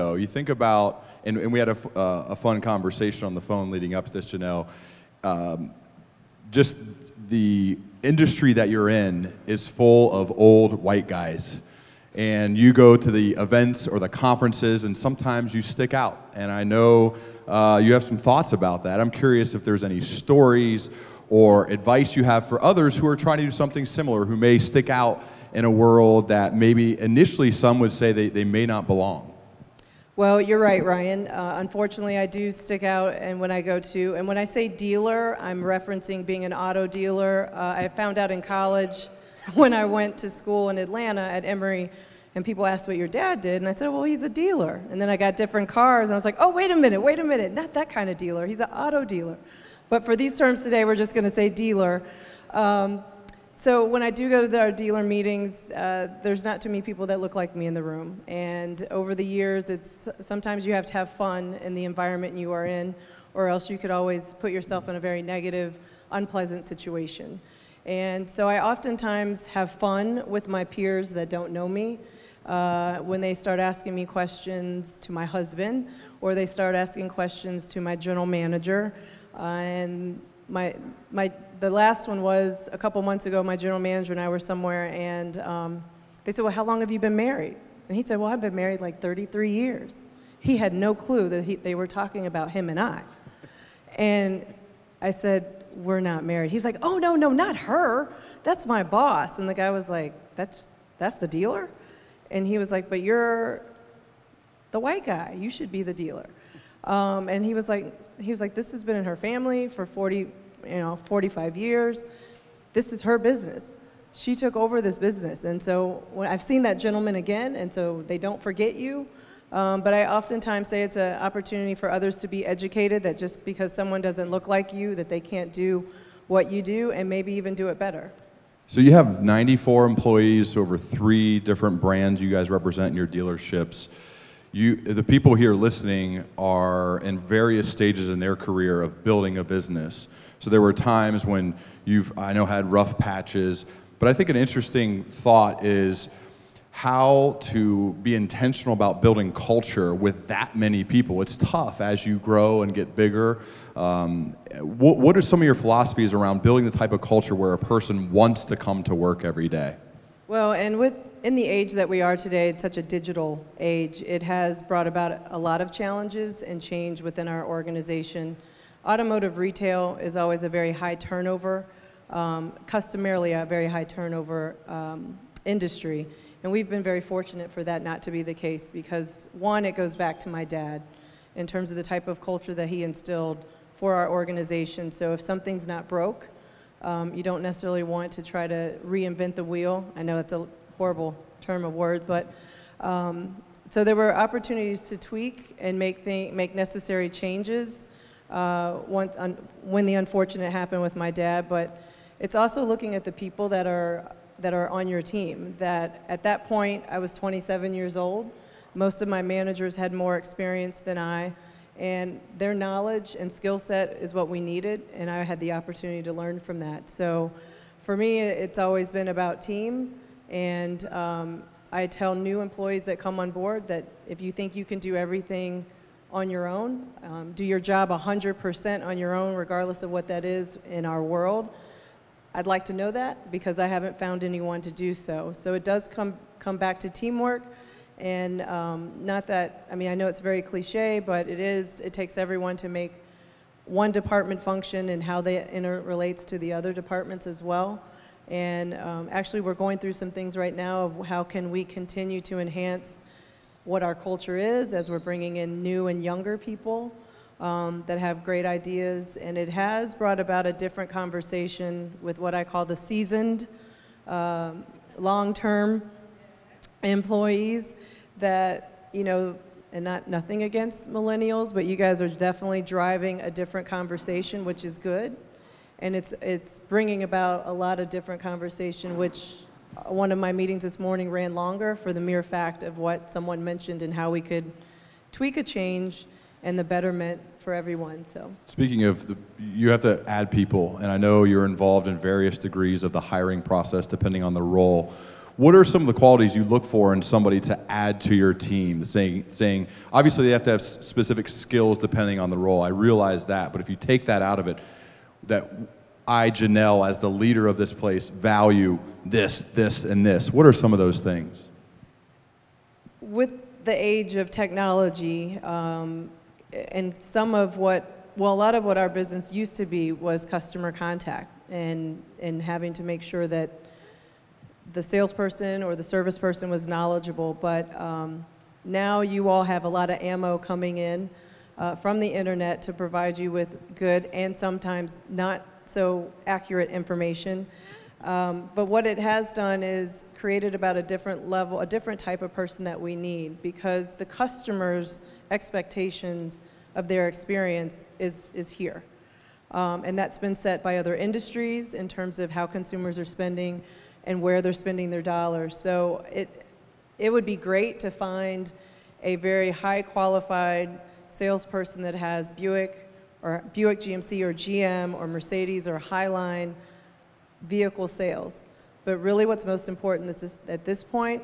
You think about, and we had a fun conversation on the phone leading up to this, Janell. Just the industry that you're in is full of old white guys. And you go to the events or the conferences, and sometimes you stick out. And I know you have some thoughts about that. I'm curious if there's any stories or advice you have for others who are trying to do something similar, who may stick out in a world that maybe initially some would say they may not belong. Well, you're right, Ryan. Unfortunately, I do stick out, and when I say dealer, I'm referencing being an auto dealer. I found out in college when I went to school in Atlanta at Emory, and people asked what your dad did, and I said, well, he's a dealer. And then I got different cars, and I was like, oh, wait a minute, not that kind of dealer. He's an auto dealer. But for these terms today, we're just going to say dealer. So when I do go to our dealer meetings, there's not too many people that look like me in the room. And over the years, sometimes you have to have fun in the environment you are in, or else you could always put yourself in a very negative, unpleasant situation. And so I oftentimes have fun with my peers that don't know me when they start asking me questions to my husband, or they start asking questions to my general manager. And the last one was a couple months ago. My general manager and I were somewhere, and they said, well, how long have you been married? And he said, well, I've been married like 33 years. He had no clue that they were talking about him and I. And I said, we're not married. He's like, oh, no, not her. That's my boss. And the guy was like, that's the dealer? And he was like, but you're the white guy. You should be the dealer. And he was like, this has been in her family for 45 years. This is her business. She took over this business. And so when I've seen that gentleman again, and so they don't forget you. But I oftentimes say it's an opportunity for others to be educated, that just because someone doesn't look like you, that they can't do what you do, and maybe even do it better. So you have 94 employees over 3 different brands you guys represent in your dealerships. The people here listening are in various stages in their career of building a business. So there were times when I know, had rough patches, but I think an interesting thought is how to be intentional about building culture with that many people. It's tough as you grow and get bigger. What are some of your philosophies around building the type of culture where a person wants to come to work every day? Well, and in the age that we are today, it's such a digital age, it has brought about a lot of challenges and change within our organization. Automotive retail is always a very high turnover, customarily a very high turnover industry. And we've been very fortunate for that not to be the case because, one, it goes back to my dad in terms of the type of culture that he instilled for our organization. So if something's not broke, you don't necessarily want to try to reinvent the wheel. I know it's a horrible term of word, but so there were opportunities to tweak and make necessary changes when the unfortunate happened with my dad. But it's also looking at the people that are on your team. That at that point, I was 27 years old. Most of my managers had more experience than I, and their knowledge and skill set is what we needed, and I had the opportunity to learn from that. So for me, it's always been about team, and I tell new employees that come on board that if you think you can do everything on your own, do your job 100% on your own, regardless of what that is in our world, I'd like to know that because I haven't found anyone to do so. So it does come back to teamwork, and not that, I mean, I know it's very cliche, but it takes everyone to make one department function and how they interrelates to the other departments as well. And actually we're going through some things right now of how can we continue to enhance what our culture is as we're bringing in new and younger people that have great ideas, and it has brought about a different conversation with what I call the seasoned, long-term employees that, you know, and nothing against millennials, but you guys are definitely driving a different conversation, which is good, and it's bringing about a lot of different conversation, which one of my meetings this morning ran longer for the mere fact of what someone mentioned and how we could tweak a change and the betterment for everyone. So speaking of, you have to add people, and I know you're involved in various degrees of the hiring process depending on the role. What are some of the qualities you look for in somebody to add to your team? Saying obviously they have to have specific skills depending on the role. I realize that, but if you take that out of it, that I, Janell, as the leader of this place, value this, this, and this. What are some of those things? With the age of technology, and some of what, well, a lot of what our business used to be was customer contact and having to make sure that the salesperson or the service person was knowledgeable. But now you all have a lot of ammo coming in from the internet to provide you with good and sometimes not so accurate information. But what it has done is created about a different level, a different type of person that we need, because the customer's expectations of their experience is here. And that's been set by other industries in terms of how consumers are spending and where they're spending their dollars. So it would be great to find a very high qualified salesperson that has Buick GMC or GM or Mercedes or Highline vehicle sales. But really what's most important at this point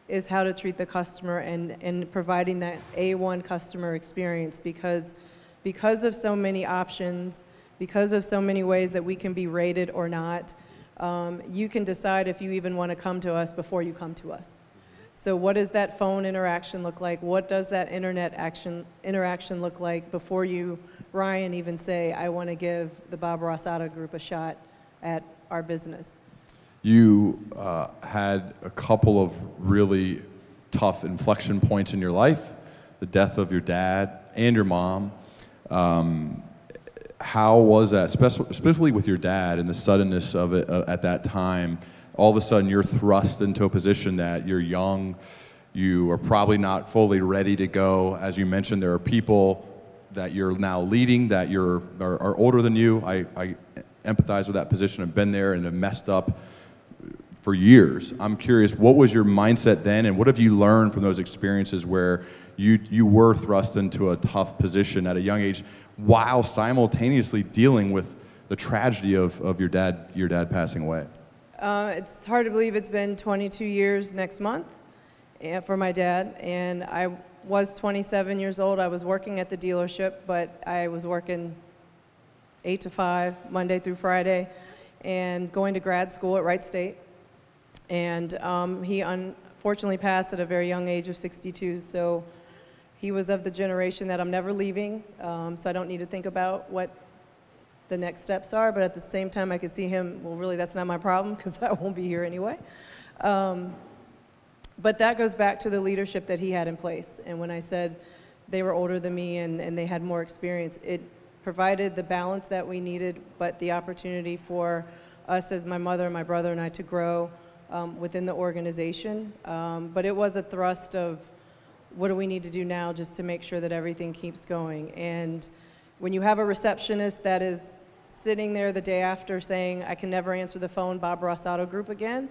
is how to treat the customer and providing that A1 customer experience, because of so many options, because of so many ways that we can be rated or not, you can decide if you even want to come to us before you come to us. So what does that phone interaction look like? What does that internet interaction look like before you, Ryan, even say, I want to give the Bob Ross Auto Group a shot at our business? You had a couple of really tough inflection points in your life, the death of your dad and your mom. How was that, specifically with your dad and the suddenness of it at that time? All of a sudden you're thrust into a position that you're young, you are probably not fully ready to go. As you mentioned, there are people that you're now leading that are older than you. I empathize with that position. I've been there and have messed up for years. I'm curious, what was your mindset then, and what have you learned from those experiences where you were thrust into a tough position at a young age while simultaneously dealing with the tragedy of your dad passing away? It's hard to believe it's been 22 years next month for my dad, and I was 27 years old. I was working at the dealership, but I was working 8 to 5, Monday through Friday, and going to grad school at Wright State. And he unfortunately passed at a very young age of 62, so he was of the generation that I'm never leaving, so I don't need to think about what the next steps are, but at the same time I could see him, well, really that's not my problem because I won't be here anyway. But that goes back to the leadership that he had in place. And when I said they were older than me and they had more experience, it provided the balance that we needed, but the opportunity for us as my mother, my brother, and I to grow within the organization. But it was a thrust of what do we need to do now just to make sure that everything keeps going. And when you have a receptionist that is sitting there the day after saying, I can never answer the phone, Bob Ross Auto Group again,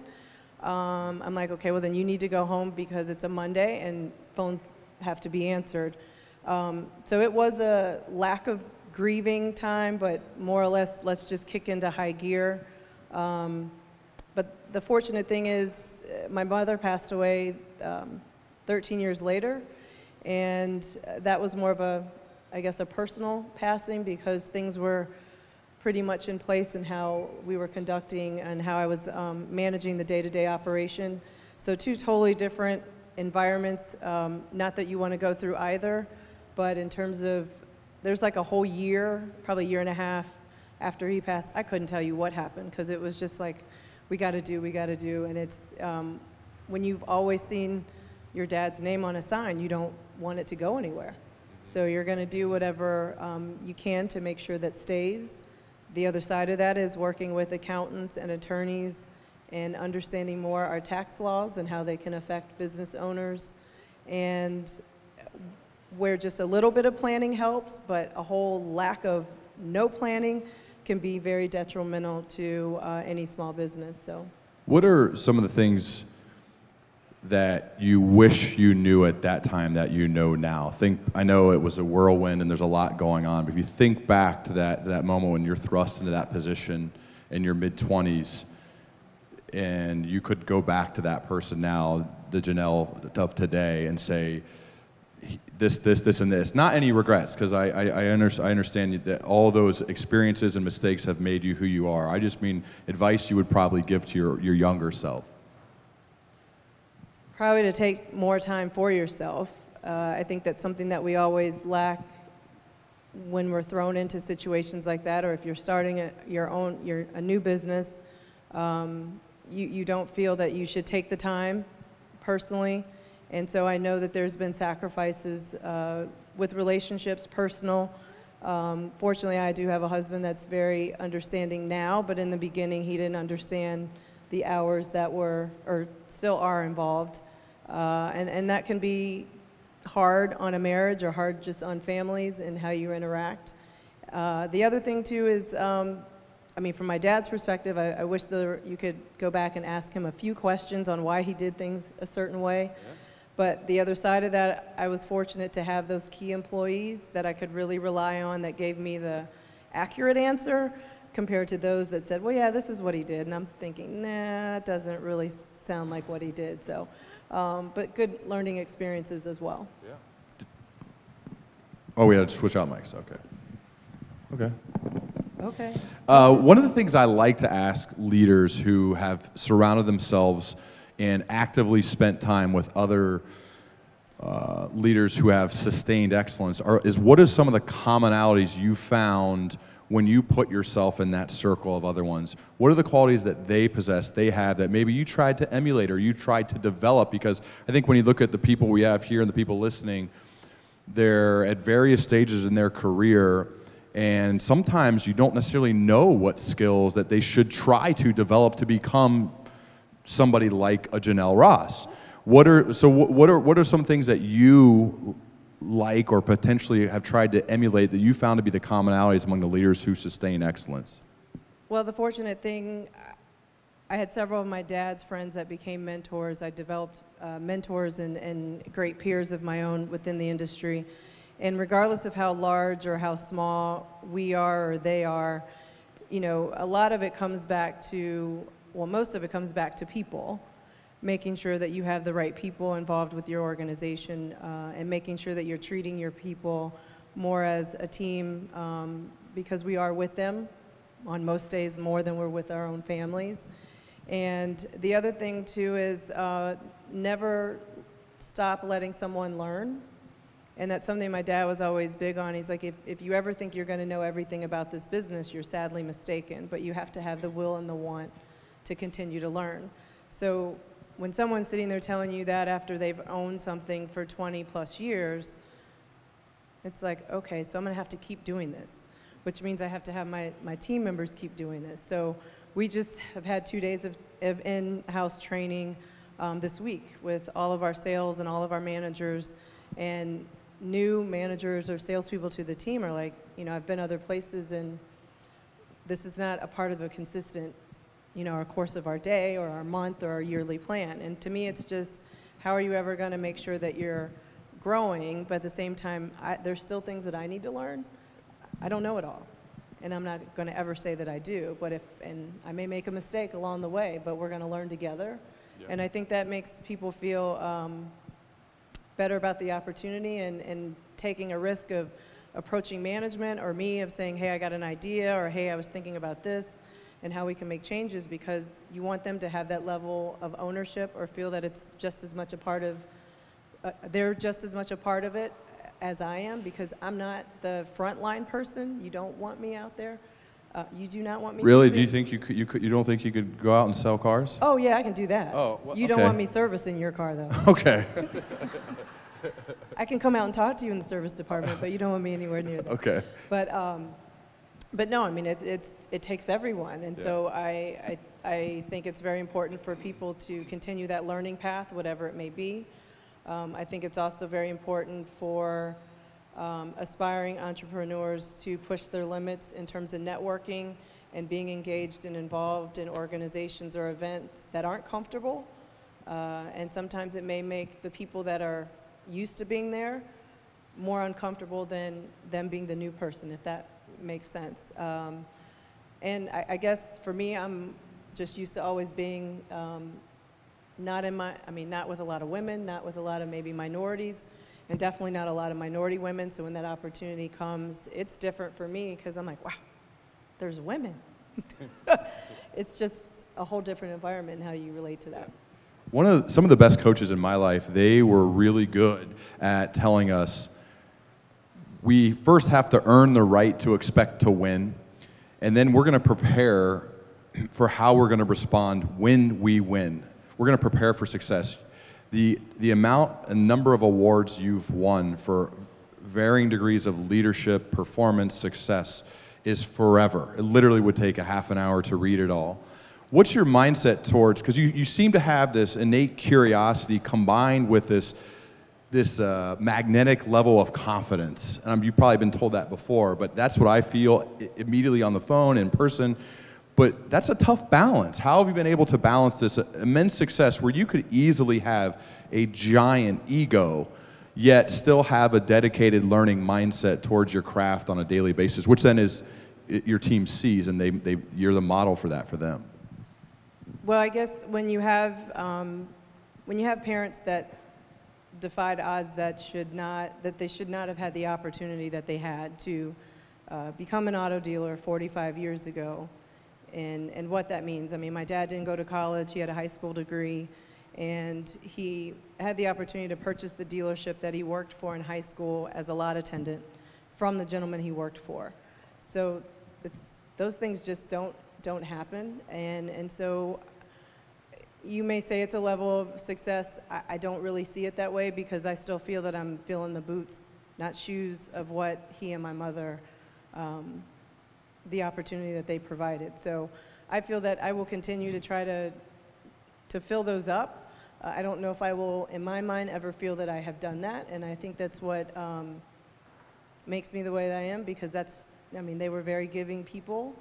I'm like, okay, well then you need to go home because it's a Monday and phones have to be answered. So it was a lack of grieving time, but more or less, let's just kick into high gear. But the fortunate thing is my mother passed away 13 years later, and that was more of a, I guess, a personal passing because things were pretty much in place in how we were conducting and how I was managing the day-to-day operation. So two totally different environments, not that you want to go through either, but in terms of, there's like a whole year, probably a year and a half after he passed, I couldn't tell you what happened because it was just like, we got to do, and it's, when you've always seen your dad's name on a sign, you don't want it to go anywhere. So you're going to do whatever you can to make sure that stays. The other side of that is working with accountants and attorneys and understanding more our tax laws and how they can affect business owners, and where just a little bit of planning helps, but a whole lack of no planning can be very detrimental to any small business. So, what are some of the things that you wish you knew at that time that you know now? I know it was a whirlwind and there's a lot going on, but if you think back to that moment when you're thrust into that position in your mid-20s, and you could go back to that person now, the Janell of today, and say, this, and this. Not any regrets, because I understand that all those experiences and mistakes have made you who you are. I just mean advice you would probably give to your younger self. Probably to take more time for yourself. I think that's something that we always lack when we're thrown into situations like that, or if you're starting a new business, you don't feel that you should take the time personally. And so I know that there's been sacrifices with relationships, personal. Fortunately, I do have a husband that's very understanding now, but in the beginning he didn't understand the hours that were, or still are, involved. And that can be hard on a marriage, or hard just on families and how you interact. The other thing too is, I mean, from my dad's perspective, I wish you could go back and ask him a few questions on why he did things a certain way. Yeah. But the other side of that, I was fortunate to have those key employees that I could really rely on, that gave me the accurate answer, compared to those that said, well, yeah, this is what he did. And I'm thinking, nah, it doesn't really sound like what he did. So, but good learning experiences as well. Yeah. Oh, we had to switch out mics. Okay. Okay. Okay. One of the things I like to ask leaders who have surrounded themselves and actively spent time with other leaders who have sustained excellence is, what are some of the commonalities you found when you put yourself in that circle of other ones? What are the qualities that they possess, they have, that maybe you tried to emulate or you tried to develop? Because I think when you look at the people we have here and the people listening, they're at various stages in their career, and sometimes you don't necessarily know what skills that they should try to develop to become somebody like a Janell Ross. What are some things that you like or potentially have tried to emulate that you found to be the commonalities among the leaders who sustain excellence? Well, the fortunate thing, I had several of my dad's friends that became mentors. I developed mentors and great peers of my own within the industry. And regardless of how large or how small we are or they are, you know, a lot of it comes back to, well, most of it comes back to people, making sure that you have the right people involved with your organization, and making sure that you're treating your people more as a team, because we are with them on most days more than we're with our own families. And the other thing too is never stop letting someone learn. And that's something my dad was always big on. He's like, if you ever think you're going to know everything about this business, you're sadly mistaken, but you have to have the will and the want to continue to learn. So when someone's sitting there telling you that after they've owned something for 20 plus years, it's like, okay, so I'm going to have to keep doing this, which means I have to have my team members keep doing this. So we just have had 2 days of in-house training this week with all of our sales and all of our managers, and new managers or salespeople to the team are like, you know, I've been other places and this is not a part of a consistent, you know, our course of our day or our month or our yearly plan. And to me, it's just, how are you ever going to make sure that you're growing, but at the same time, there's still things that I need to learn. I don't know it all, and I'm not going to ever say that I do, but and I may make a mistake along the way, but we're going to learn together. Yeah. And I think that makes people feel better about the opportunity and taking a risk of approaching management or me, of saying, hey, I got an idea, or hey, I was thinking about this, and how we can make changes, because you want them to have that level of ownership or feel that it's just as much a part of, they're just as much a part of it as I am, because I'm not the frontline person. You don't want me out there. You do not want me. Really? Do you think you don't think you could go out and sell cars? Oh yeah, I can do that. Oh, well, you don't want me servicing your car though. Okay. I can come out and talk to you in the service department, but you don't want me anywhere near that. Okay. But no, I mean it takes everyone, and yeah. So I think it's very important for people to continue that learning path, whatever it may be. I think it's also very important for aspiring entrepreneurs to push their limits in terms of networking and being engaged and involved in organizations or events that aren't comfortable. And sometimes it may make the people that are used to being there more uncomfortable than them being the new person, if that makes sense. And I guess for me, I'm just used to always being not with a lot of women, not with a lot of maybe minorities, and definitely not a lot of minority women. So when that opportunity comes, it's different for me because I'm like, wow, there's women. It's just a whole different environment and how you relate to that. Some of the best coaches in my life, they were really good at telling us we first have to earn the right to expect to win, and then we're going to prepare for how we're going to respond when we win. We're going to prepare for success. The amount and number of awards you've won for varying degrees of leadership, performance, success is forever. It literally would take a half an hour to read it all. What's your mindset towards, because you seem to have this innate curiosity combined with this magnetic level of confidence. And you've probably been told that before, but that's what I feel immediately on the phone, in person. But that's a tough balance. How have you been able to balance this immense success where you could easily have a giant ego, yet still have a dedicated learning mindset towards your craft on a daily basis, which then is your team sees, and you're the model for that for them? Well, I guess when you have parents that defied odds that they should not have had the opportunity that they had to become an auto dealer 45 years ago, and what that means. I mean, my dad didn't go to college. He had a high school degree, and he had the opportunity to purchase the dealership that he worked for in high school as a lot attendant from the gentleman he worked for. So those things just don't happen, and so you may say it's a level of success. I don't really see it that way because I still feel that I'm filling the boots, not shoes, of what he and my mother, the opportunity that they provided. So I feel that I will continue to try to fill those up. I don't know if I will, in my mind, ever feel that I have done that, and I think that's what makes me the way that I am, because they were very giving people.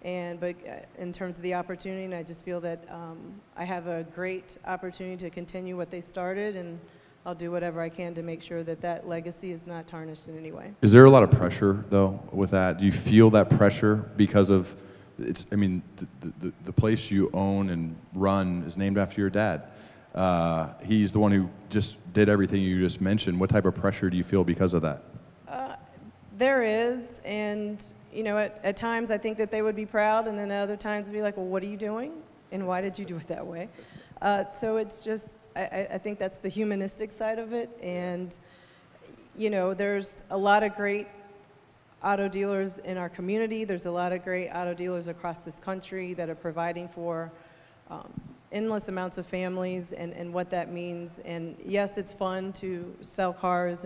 But in terms of the opportunity, and I just feel that I have a great opportunity to continue what they started, and I'll do whatever I can to make sure that that legacy is not tarnished in any way. Is there a lot of pressure, though, with that? Do you feel that pressure because of, the place you own and run is named after your dad. He's the one who just did everything you just mentioned. What type of pressure do you feel because of that? There is, and at times I think that they would be proud, and then at other times be like, well, what are you doing? And why did you do it that way? So it's just, I think that's the humanistic side of it. And, there's a lot of great auto dealers in our community. There's a lot of great auto dealers across this country that are providing for endless amounts of families and what that means. And yes, it's fun to sell cars,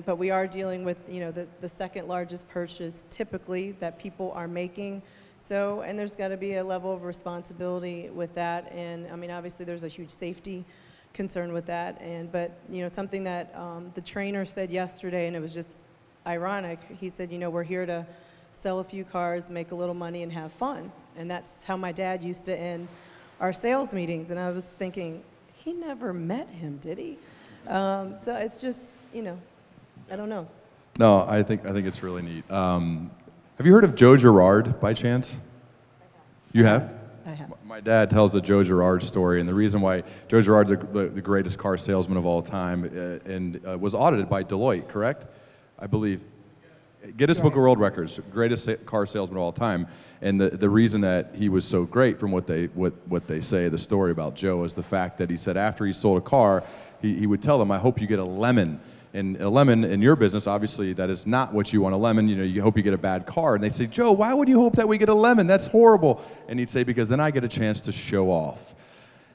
but we are dealing with, the second largest purchase typically that people are making. So, and there's got to be a level of responsibility with that. And obviously there's a huge safety concern with that. But something that the trainer said yesterday, and it was just ironic. He said, we're here to sell a few cars, make a little money, and have fun. And that's how my dad used to end our sales meetings. And I was thinking, he never met him, did he? So it's just, I don't know. No, I think it's really neat. Have you heard of Joe Girard by chance? You have? I have. My dad tells the Joe Girard story, and the reason why Joe Girard, the greatest car salesman of all time, was audited by Deloitte, correct? I believe. Guinness Book of World Records, greatest car salesman of all time. And the reason that he was so great, from what they say, the story about Joe, is the fact that he said after he sold a car, he would tell them, I hope you get a lemon. And a lemon in your business, obviously, that is not what you want. A lemon, you hope you get a bad car. And they say, Joe, why would you hope that we get a lemon? That's horrible. And he'd say, because then I get a chance to show off.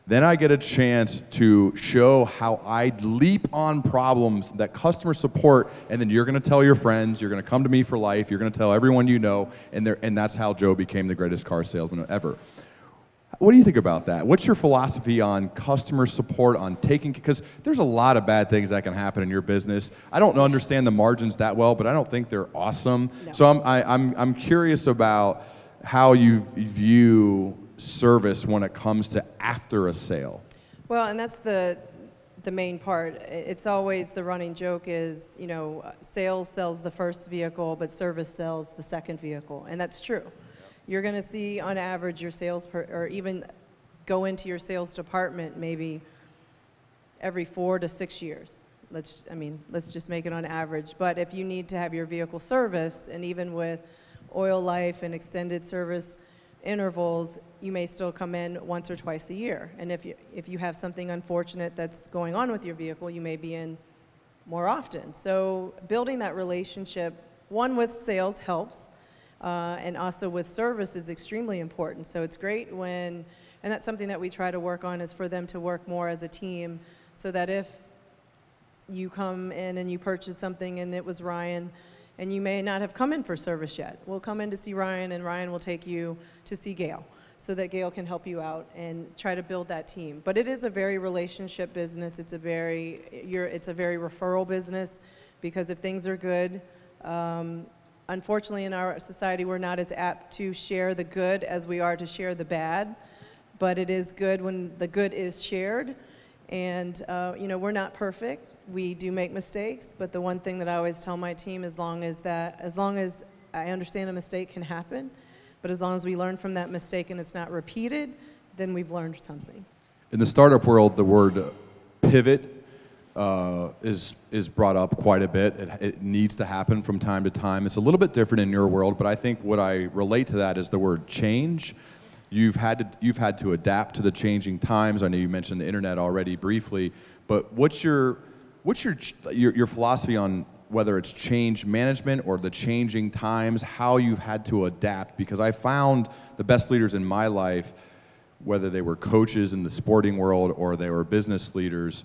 Then I get a chance to show how I leap on problems that customer support, and then you're going to tell your friends, you're going to come to me for life, you're going to tell everyone you know, and that's how Joe became the greatest car salesman ever. What do you think about that? What's your philosophy on customer support, on taking, because there's a lot of bad things that can happen in your business. I don't understand the margins that well, but I don't think they're awesome. No. So I'm curious about how you view service when it comes to after a sale. Well, and that's the main part. It's always the running joke is, sales sells the first vehicle, but service sells the second vehicle, and that's true. you're going to see on average your or even go into your sales department maybe every 4 to 6 years. Let's just make it on average. But if you need to have your vehicle serviced, and even with oil life and extended service intervals, you may still come in once or twice a year. And if you have something unfortunate that's going on with your vehicle, you may be in more often. So building that relationship, one with sales helps, and also with service is extremely important. So it's great and that's something that we try to work on, is for them to work more as a team, so that if you come in and you purchase something and it was Ryan, and you may not have come in for service yet, we'll come in to see Ryan, and Ryan will take you to see Gail, so that Gail can help you out and try to build that team. But it is a very relationship business. It's a very referral business, because if things are good, unfortunately in our society we're not as apt to share the good as we are to share the bad. But it is good when the good is shared. And we're not perfect. We do make mistakes, but the one thing that I always tell my team, as long as I understand a mistake can happen, but as long as we learn from that mistake and it's not repeated, then we've learned something. In the startup world, the word pivot is brought up quite a bit. It needs to happen from time to time. It's a little bit different in your world, but I think what I relate to that is the word change. You've had to adapt to the changing times. I know you mentioned the internet already briefly, but what's your philosophy on whether it's change management or the changing times, how you've had to adapt? Because I found the best leaders in my life, whether they were coaches in the sporting world or they were business leaders,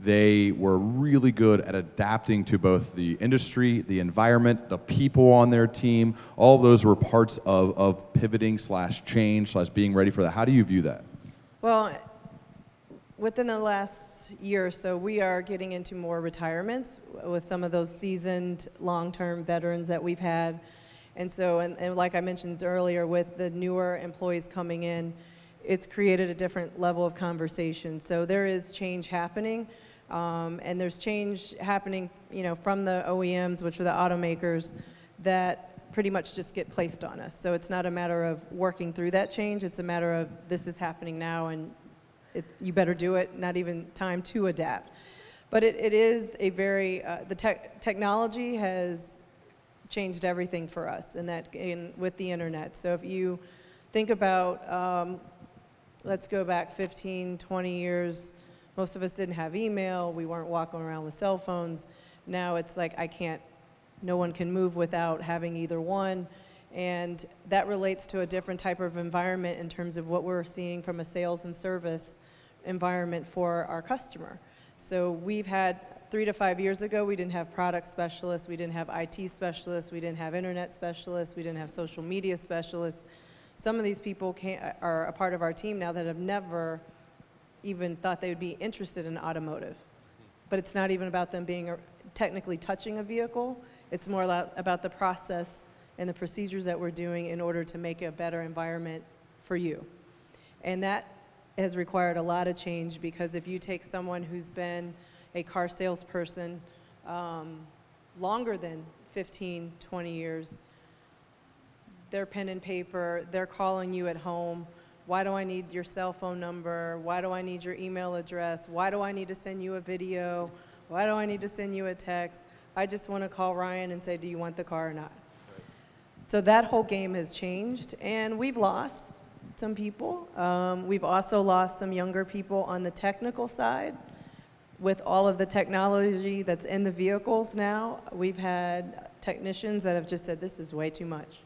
they were really good at adapting to both the industry, the environment, the people on their team. All of those were parts of pivoting / change / being ready for that. How do you view that? Well, within the last year or so, we are getting into more retirements with some of those seasoned long-term veterans that we've had. And so, and like I mentioned earlier, with the newer employees coming in, it's created a different level of conversation. So there is change happening. And there's change happening, from the OEMs, which are the automakers, that pretty much just get placed on us. So it's not a matter of working through that change. It's a matter of, this is happening now, and you better do it, not even time to adapt. But it is a very, technology has changed everything for us with the internet. So if you think about, let's go back 15, 20 years, most of us didn't have email. We weren't walking around with cell phones. Now it's like no one can move without having either one. And that relates to a different type of environment in terms of what we're seeing from a sales and service environment for our customer. So we've had 3 to 5 years ago, we didn't have product specialists, we didn't have IT specialists, we didn't have internet specialists, we didn't have social media specialists. Some of these people are a part of our team now that have never even thought they would be interested in automotive. But it's not even about them being technically touching a vehicle. It's more about the process and the procedures that we're doing in order to make a better environment for you. And that has required a lot of change, because if you take someone who's been a car salesperson longer than 15, 20 years, they're pen and paper, they're calling you at home. Why do I need your cell phone number? Why do I need your email address? Why do I need to send you a video? Why do I need to send you a text? I just want to call Ryan and say, do you want the car or not? Right. So that whole game has changed, and we've lost some people. We've also lost some younger people on the technical side. With all of the technology that's in the vehicles now, we've had technicians that have just said, this is way too much.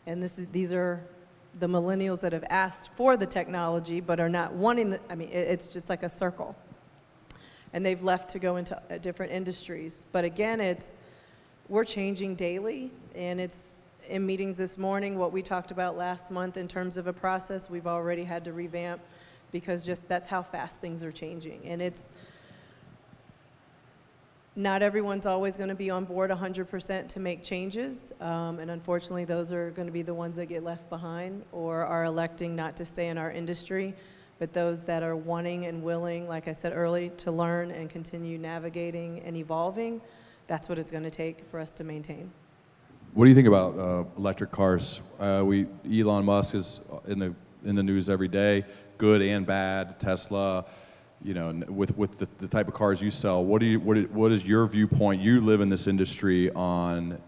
And these are the millennials that have asked for the technology but are not wanting it's just like a circle. And they've left to go into different industries. But again, we're changing daily, and it's in meetings this morning, what we talked about last month in terms of a process, we've already had to revamp, because that's how fast things are changing. And not everyone's always going to be on board 100% to make changes, and unfortunately those are going to be the ones that get left behind or are electing not to stay in our industry. But those that are wanting and willing, like I said earlier, to learn and continue navigating and evolving, that's what it's going to take for us to maintain. What do you think about electric cars? Elon Musk is in the news every day, good and bad. Tesla, you know, with the type of cars you sell, what is your viewpoint? You live in this industry on,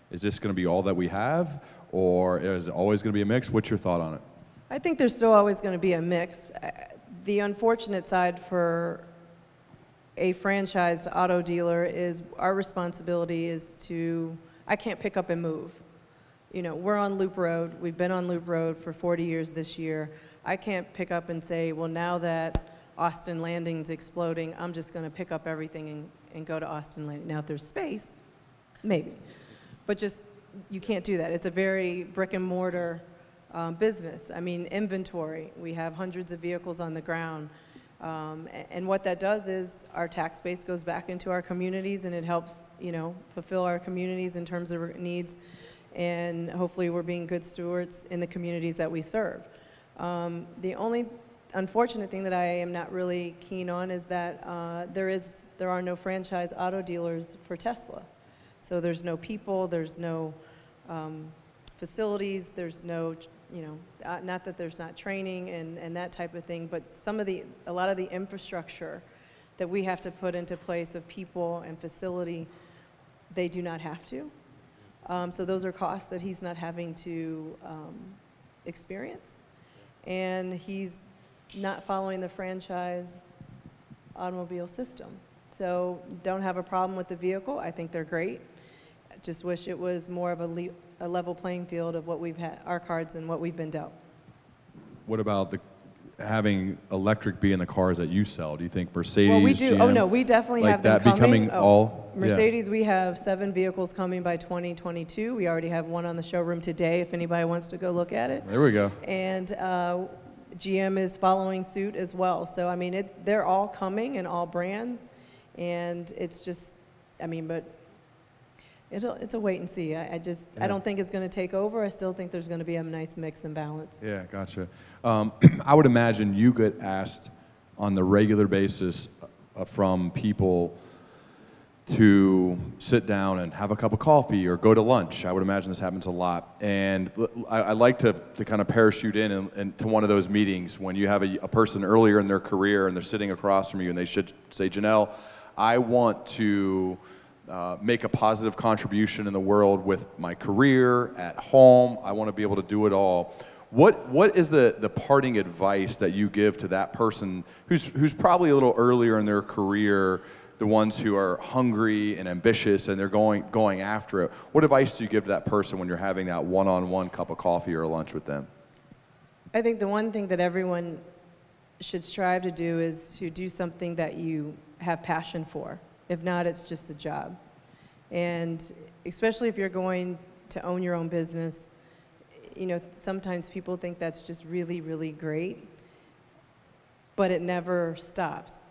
is this going to be all that we have, or is it always going to be a mix? What's your thought on it? I think there's still always going to be a mix. The unfortunate side for a franchised auto dealer is our responsibility is to, I can't pick up and move. You know, we're on Loop Road. We've been on Loop Road for 40 years this year. I can't pick up and say, well, now that Austin Landing's exploding, I'm just going to pick up everything and go to Austin Landing. Now, if there's space, maybe. But just, you can't do that. It's a very brick and mortar business. I mean, inventory. We have hundreds of vehicles on the ground. And what that does is our tax base goes back into our communities, and it helps, you know, fulfill our communities in terms of needs, and hopefully we're being good stewards in the communities that we serve. The only unfortunate thing that I am not really keen on is that there are no franchise auto dealers for Tesla. So there's no people, there's no facilities, there's no, you know, not that there's not training and that type of thing, but a lot of the infrastructure that we have to put into place of people and facility, they do not have to. So those are costs that he's not having to experience. And he's not following the franchise automobile system. So don't have a problem with the vehicle. I think they're great. I just wish it was more of a level playing field of what we've had, our cards and what we've been dealt. What about having electric be in the cars that you sell? Do you think Mercedes, well, we do. GM, Oh no, we definitely like have them that coming. becoming all Mercedes, we have 7 vehicles coming by 2022. We already have one on the showroom today if anybody wants to go look at it. There we go. And GM is following suit as well. So, I mean, they're all coming in all brands. And it's just, I mean, but it's a wait and see. I don't think it's going to take over. I still think there's going to be a nice mix and balance. Yeah, gotcha. I would imagine you get asked on the regular basis from people to sit down and have a cup of coffee or go to lunch. I would imagine this happens a lot. And I like to kind of parachute in to one of those meetings when you have a person earlier in their career and they're sitting across from you and they should say, Janell, I want to make a positive contribution in the world with my career, at home. I want to be able to do it all. What is the parting advice that you give to that person who's probably a little earlier in their career, the ones who are hungry and ambitious and they're going after it? What advice do you give to that person when you're having that one-on-one cup of coffee or lunch with them? I think the one thing that everyone should strive to do is to do something that you have passion for. If not, it's just a job. And especially if you're going to own your own business, you know, sometimes people think that's just really, really great, but it never stops.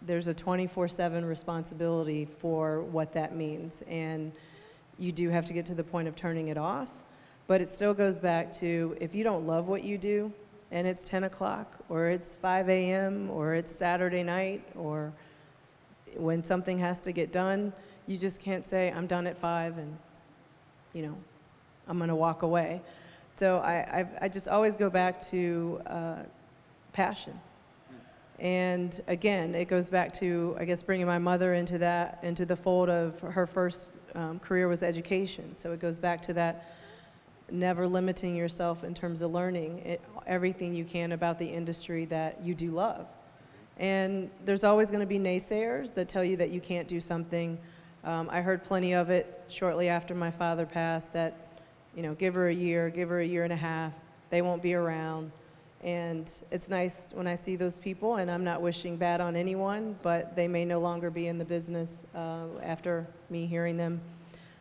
There's a 24/7 responsibility for what that means, and you do have to get to the point of turning it off, but it still goes back to if you don't love what you do, and it's 10 o'clock, or it's 5 a.m., or it's Saturday night, or when something has to get done, you just can't say, I'm done at 5 and, you know, I'm going to walk away. So I just always go back to passion. And again, it goes back to, I guess, bringing my mother into the fold of her first career was education. So it goes back to that never limiting yourself in terms of learning everything you can about the industry that you do love. And there's always going to be naysayers that tell you that you can't do something. I heard plenty of it shortly after my father passed that, you know, give her a year and a half, they won't be around. And it's nice when I see those people, and I'm not wishing bad on anyone, but they may no longer be in the business after me hearing them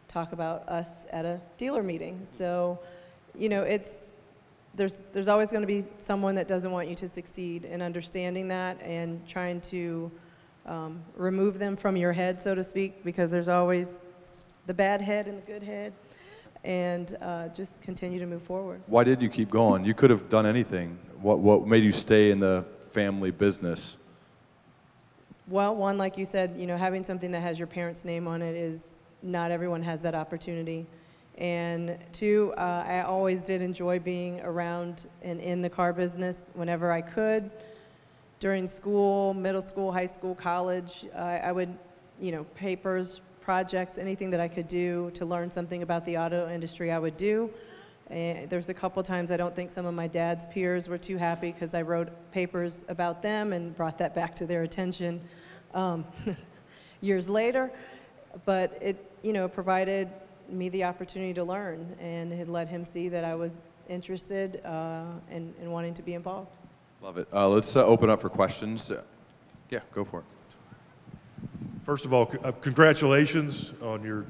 talk about us at a dealer meeting. So, you know, there's always going to be someone that doesn't want you to succeed, and understanding that and trying to remove them from your head, so to speak, because there's always the bad head and the good head, and just continue to move forward. Why did you keep going? You could have done anything. What made you stay in the family business? Well, one, like you said, you know, having something that has your parents' name on it is not everyone has that opportunity. And two, I always did enjoy being around and in the car business whenever I could. During school, middle school, high school, college, I would, papers, projects, anything that I could do to learn something about the auto industry, I would do. And there's a couple times I don't think some of my dad's peers were too happy because I wrote papers about them and brought that back to their attention years later. But it, provided me the opportunity to learn, and it let him see that I was interested in wanting to be involved. Love it. Let's open up for questions. Yeah, go for it. First of all, congratulations on your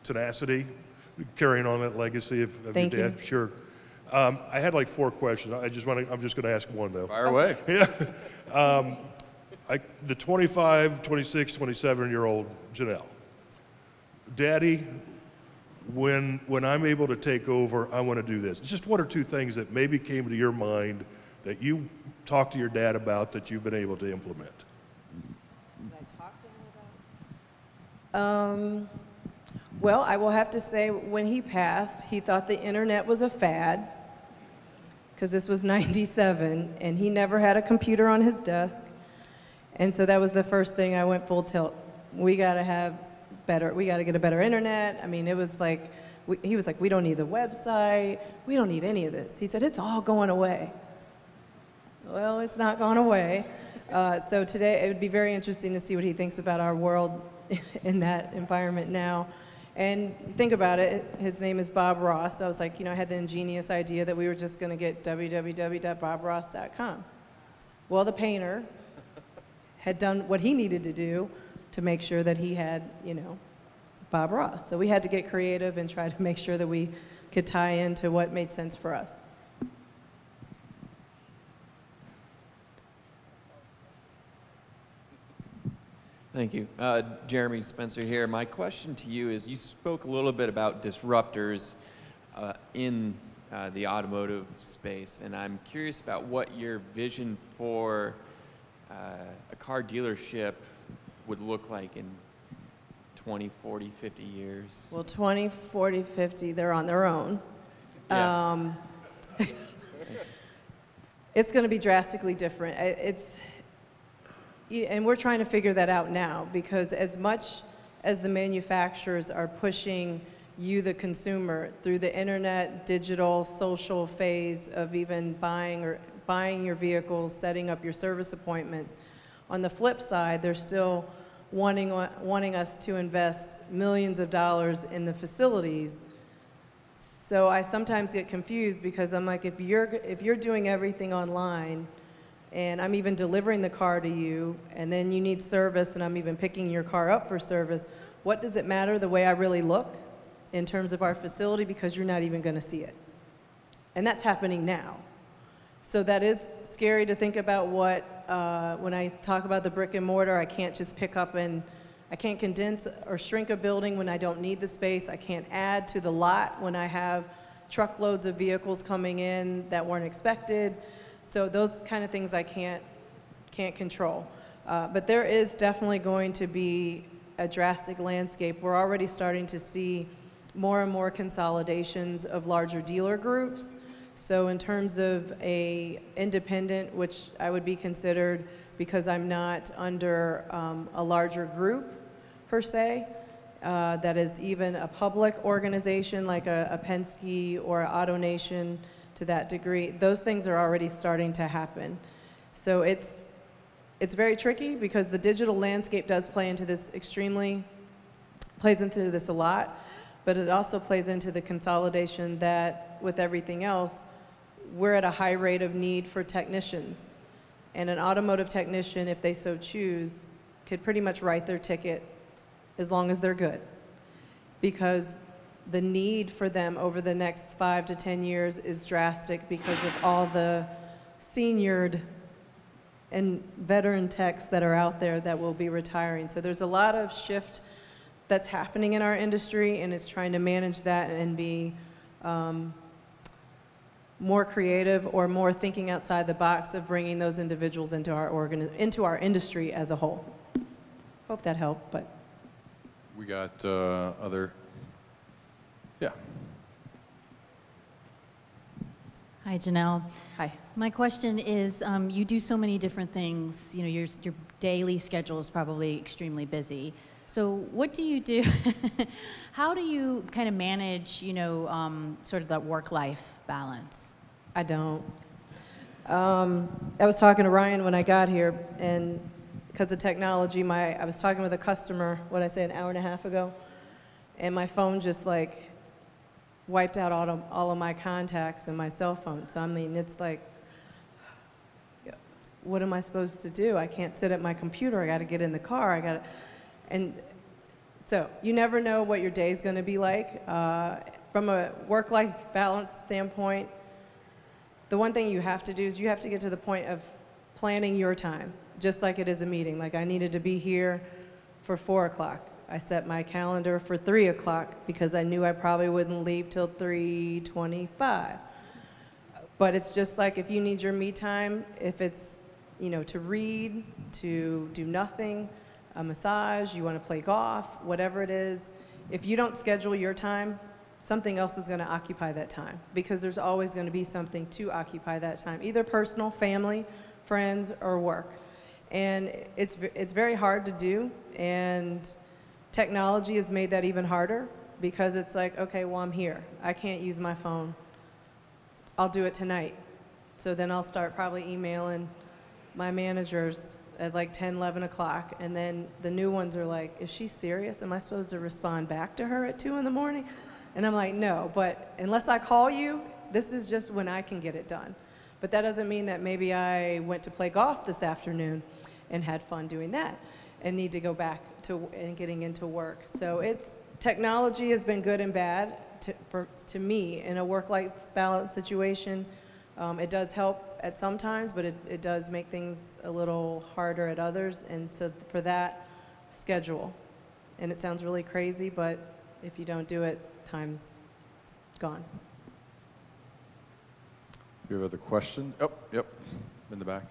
tenacity, carrying on that legacy of your Thank dad. you. Sure. I had like 4 questions. I'm just going to ask one though. Fire away. Yeah. The 25, 26, 27-year-old Janell. Daddy, when I'm able to take over, I want to do this. Just 1 or 2 things that maybe came to your mind that you talked to your dad about that you've been able to implement. Did I talk to him about? Well, I will have to say, when he passed, he thought the internet was a fad, because this was '97, and he never had a computer on his desk. And so that was the first thing I went full tilt. We got to get a better internet. I mean, it was like, he was like, we don't need the website. We don't need any of this. He said, it's all going away. Well, it's not gone away. So today, it would be very interesting to see what he thinks about our world in that environment now. And think about it, his name is Bob Ross. So I was like, I had the ingenious idea that we were just going to get www.bobross.com. Well, the painter had done what he needed to do to make sure that he had, Bob Ross. So we had to get creative and try to make sure that we could tie into what made sense for us. Thank you. Jeremy Spencer here. My question to you is, you spoke a little bit about disruptors in the automotive space, and I'm curious about what your vision for a car dealership would look like in 20, 40, 50 years. Well, 20, 40, 50, they're on their own. Yeah. It's going to be drastically different. And we're trying to figure that out now, because as much as the manufacturers are pushing you, the consumer, through the internet, digital, social phase of even buying your vehicles, setting up your service appointments, on the flip side, they're still wanting us to invest millions of dollars in the facilities. So I sometimes get confused, because I'm like, if you're doing everything online, and I'm even delivering the car to you, and then you need service, and I'm even picking your car up for service, what does it matter the way I really look in terms of our facility, because you're not even going to see it? And that's happening now. So that is scary to think about what, when I talk about the brick and mortar, I can't just pick up and, I can't condense or shrink a building when I don't need the space. I can't add to the lot when I have truckloads of vehicles coming in that weren't expected. So those kind of things I can't control. But there is definitely going to be a drastic landscape. We're already starting to see more and more consolidations of larger dealer groups. So in terms of a independent, which I would be considered because I'm not under a larger group per se, that is even a public organization like a Penske or AutoNation, to that degree, those things are already starting to happen. So it's very tricky, because the digital landscape does plays into this a lot, but it also plays into the consolidation that, with everything else, we're at a high rate of need for technicians. And an automotive technician, if they so choose, could pretty much write their ticket as long as they're good, because the need for them over the next 5 to 10 years is drastic, because of all the seniored and veteran techs that are out there that will be retiring. So there's a lot of shift that's happening in our industry, and it's trying to manage that and be more creative or more thinking outside the box of bringing those individuals into our industry as a whole. Hope that helped. But we got other. Yeah. Hi, Janell. Hi. My question is, you do so many different things. You know, your daily schedule is probably extremely busy. So what do you do? How do you kind of manage, you know, sort of that work-life balance? I don't. I was talking to Ryan when I got here, and because of technology, I was talking with a customer, what I say, an hour and a half ago, and my phone just like wiped out all of my contacts and my cell phone. So I mean, it's like, what am I supposed to do? I can't sit at my computer. I got to get in the car. And so you never know what your day is going to be like. From a work-life balance standpoint, the one thing you have to do is you have to get to the point of planning your time, just like it is a meeting. Like I needed to be here for 4 o'clock. I set my calendar for 3 o'clock because I knew I probably wouldn't leave till 3:25. But it's just like if you need your me time, if it's, you know, to read, to do nothing, a massage, you want to play golf, whatever it is, if you don't schedule your time, something else is going to occupy that time because there's always going to be something to occupy that time, either personal, family, friends, or work. And it's very hard to do, and technology has made that even harder because it's like, okay, well, I'm here. I can't use my phone. I'll do it tonight. So then I'll start probably emailing my managers at like 10, 11 o'clock, and then the new ones are like, is she serious? Am I supposed to respond back to her at 2 in the morning? And I'm like, no, but unless I call you, this is just when I can get it done. But that doesn't mean that maybe I went to play golf this afternoon and had fun doing that and need to go back to and getting into work. So technology has been good and bad to me in a work-life balance situation. It does help at some times, but it does make things a little harder at others. And so for that, schedule. And it sounds really crazy, but if you don't do it, time's gone. Do you have other question? Oh, yep, in the back.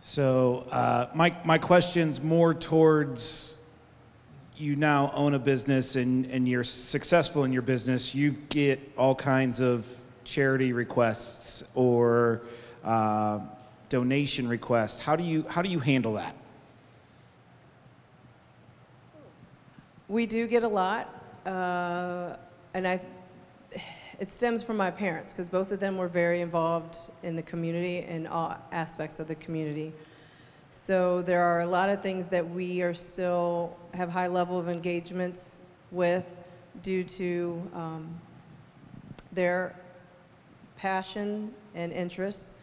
So my question's more towards you now own a business and you're successful in your business. You get all kinds of charity requests or donation requests. How do you handle that? We do get a lot, and it stems from my parents because both of them were very involved in the community and all aspects of the community. So there are a lot of things that we are still have high level of engagements with due to their passion and interests.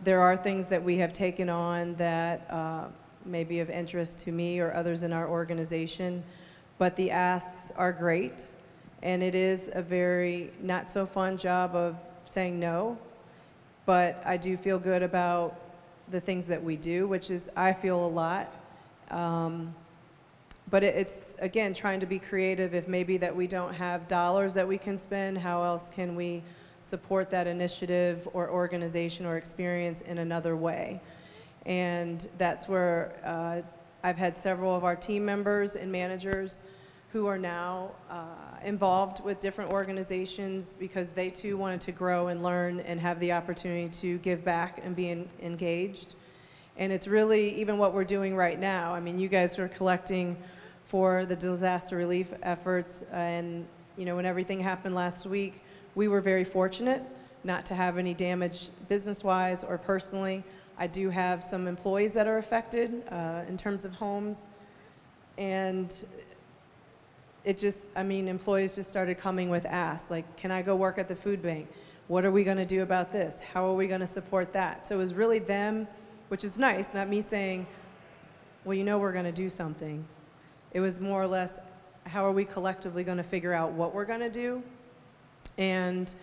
There are things that we have taken on that may be of interest to me or others in our organization. But the asks are great, and it is a very not so fun job of saying no, but I do feel good about the things that we do, which is I feel a lot. But it's, again, trying to be creative. If maybe that we don't have dollars that we can spend, how else can we support that initiative or organization or experience in another way? And that's where I've had several of our team members and managers who are now involved with different organizations because they too wanted to grow and learn and have the opportunity to give back and be engaged. And it's really even what we're doing right now. I mean, you guys are collecting for the disaster relief efforts, and you know, when everything happened last week, we were very fortunate not to have any damage business-wise or personally. I do have some employees that are affected in terms of homes, and it just, I mean, employees just started coming with asks, like, can I go work at the food bank? What are we going to do about this? How are we going to support that? So it was really them, which is nice, not me saying, well, you know we're going to do something. It was more or less, how are we collectively going to figure out what we're going to do? And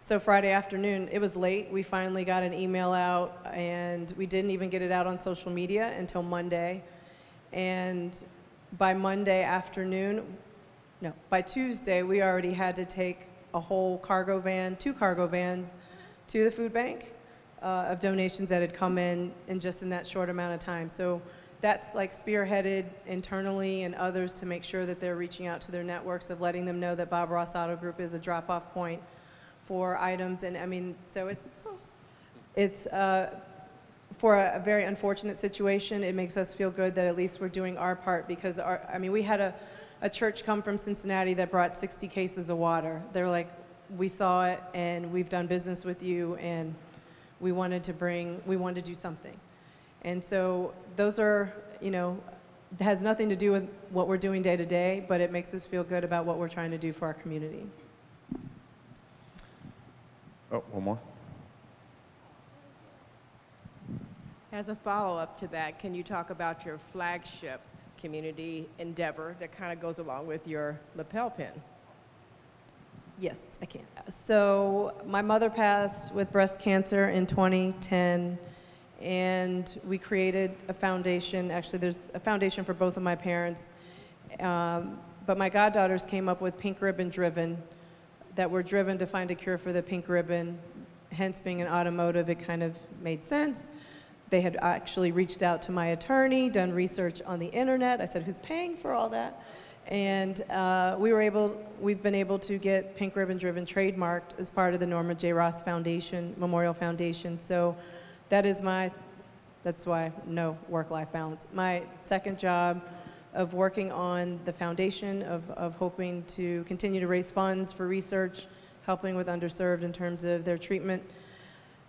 so Friday afternoon, it was late. We finally got an email out, and we didn't even get it out on social media until Monday. And by Monday afternoon, no, by Tuesday, we already had to take a whole cargo van, 2 cargo vans, to the food bank of donations that had come in just in that short amount of time. So that's like spearheaded internally and others to make sure that they're reaching out to their networks of letting them know that Bob Ross Auto Group is a drop-off point for items. And I mean, so it's for a very unfortunate situation, it makes us feel good that at least we're doing our part, because I mean, we had a church come from Cincinnati that brought 60 cases of water. They're like, we saw it and we've done business with you and we wanted to do something. And so those are, you know, it has nothing to do with what we're doing day to day, but it makes us feel good about what we're trying to do for our community. Oh, one more. As a follow-up to that, can you talk about your flagship community endeavor that kind of goes along with your lapel pin? Yes, I can. So my mother passed with breast cancer in 2010, and we created a foundation. Actually, there's a foundation for both of my parents, but my goddaughters came up with Pink Ribbon Driven, that were driven to find a cure for the pink ribbon. Hence, being an automotive, it kind of made sense. They had actually reached out to my attorney, done research on the internet. I said, who's paying for all that? And we've been able to get Pink Ribbon Driven trademarked as part of the Norma J. Ross Foundation, Memorial Foundation. So that's why no work-life balance. My second job of working on the foundation, of hoping to continue to raise funds for research, helping with underserved in terms of their treatment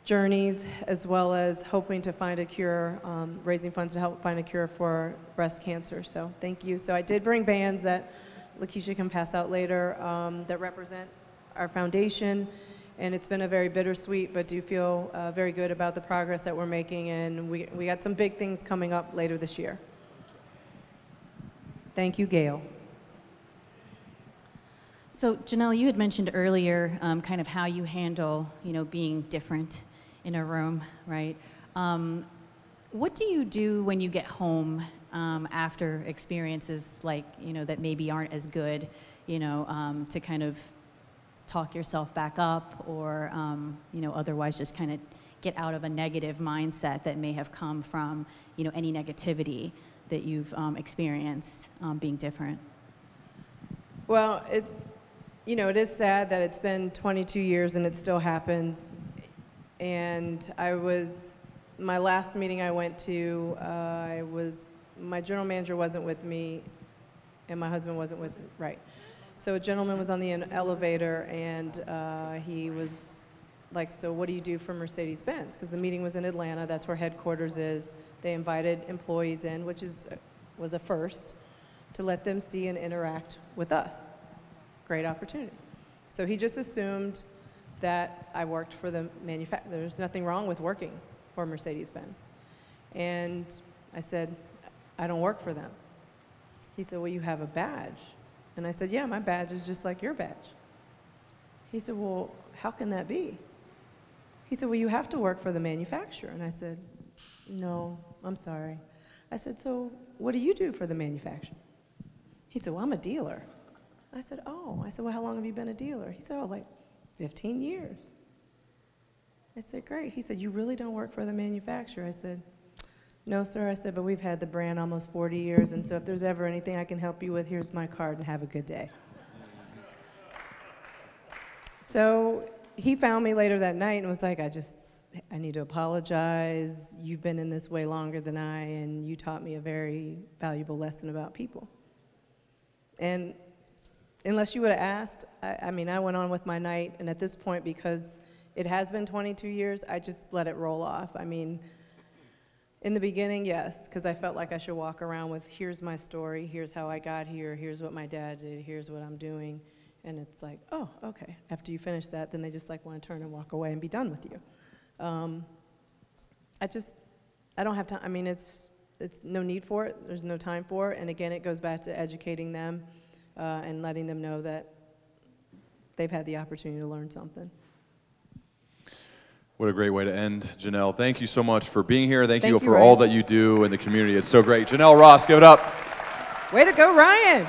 journeys, as well as hoping to find a cure, raising funds to help find a cure for breast cancer. So thank you. So I did bring bands that Lakeisha can pass out later that represent our foundation, and it's been a very bittersweet, but do feel very good about the progress that we're making, and we got some big things coming up later this year. Thank you, Gail. So Janell, you had mentioned earlier kind of how you handle, you know, being different in a room, right? What do you do when you get home after experiences like, you know, that maybe aren't as good, you know, to kind of talk yourself back up, or, you know, otherwise just kind of get out of a negative mindset that may have come from, you know, any negativity that you've experienced being different? Well, you know, it is sad that it's been 22 years and it still happens. And my last meeting I went to, my general manager wasn't with me and my husband wasn't with me, right. So a gentleman was on the elevator and he was like, so what do you do for Mercedes-Benz? Because the meeting was in Atlanta, that's where headquarters is. They invited employees in, which was a first, to let them see and interact with us. Great opportunity. So he just assumed that I worked for the manufacturer. There's nothing wrong with working for Mercedes-Benz. And I said, I don't work for them. He said, well, you have a badge. And I said, yeah, my badge is just like your badge. He said, well, how can that be? He said, well, you have to work for the manufacturer. And I said, no, I'm sorry. I said, so what do you do for the manufacturer? He said, well, I'm a dealer. I said, oh. I said, well, how long have you been a dealer? He said, oh, like 15 years. I said, great. He said, you really don't work for the manufacturer? I said, no, sir. I said, but we've had the brand almost 40 years, and so if there's ever anything I can help you with, here's my card, and have a good day. So he found me later that night and was like, I need to apologize. You've been in this way longer than I, and you taught me a very valuable lesson about people. And unless you would have asked, I mean, I went on with my night, and at this point, because it has been 22 years, I just let it roll off. I mean, in the beginning, yes, because I felt like I should walk around with, here's my story, here's how I got here, here's what my dad did, here's what I'm doing. And it's like, oh, okay. After you finish that, then they just like want to turn and walk away and be done with you. I don't have time. I mean, it's no need for it. There's no time for it. And again, it goes back to educating them and letting them know that they've had the opportunity to learn something. What a great way to end, Janell. Thank you so much for being here. Thank you for Ryan. all that you do in the community. It's so great. Janell Ross, give it up. Way to go, Ryan.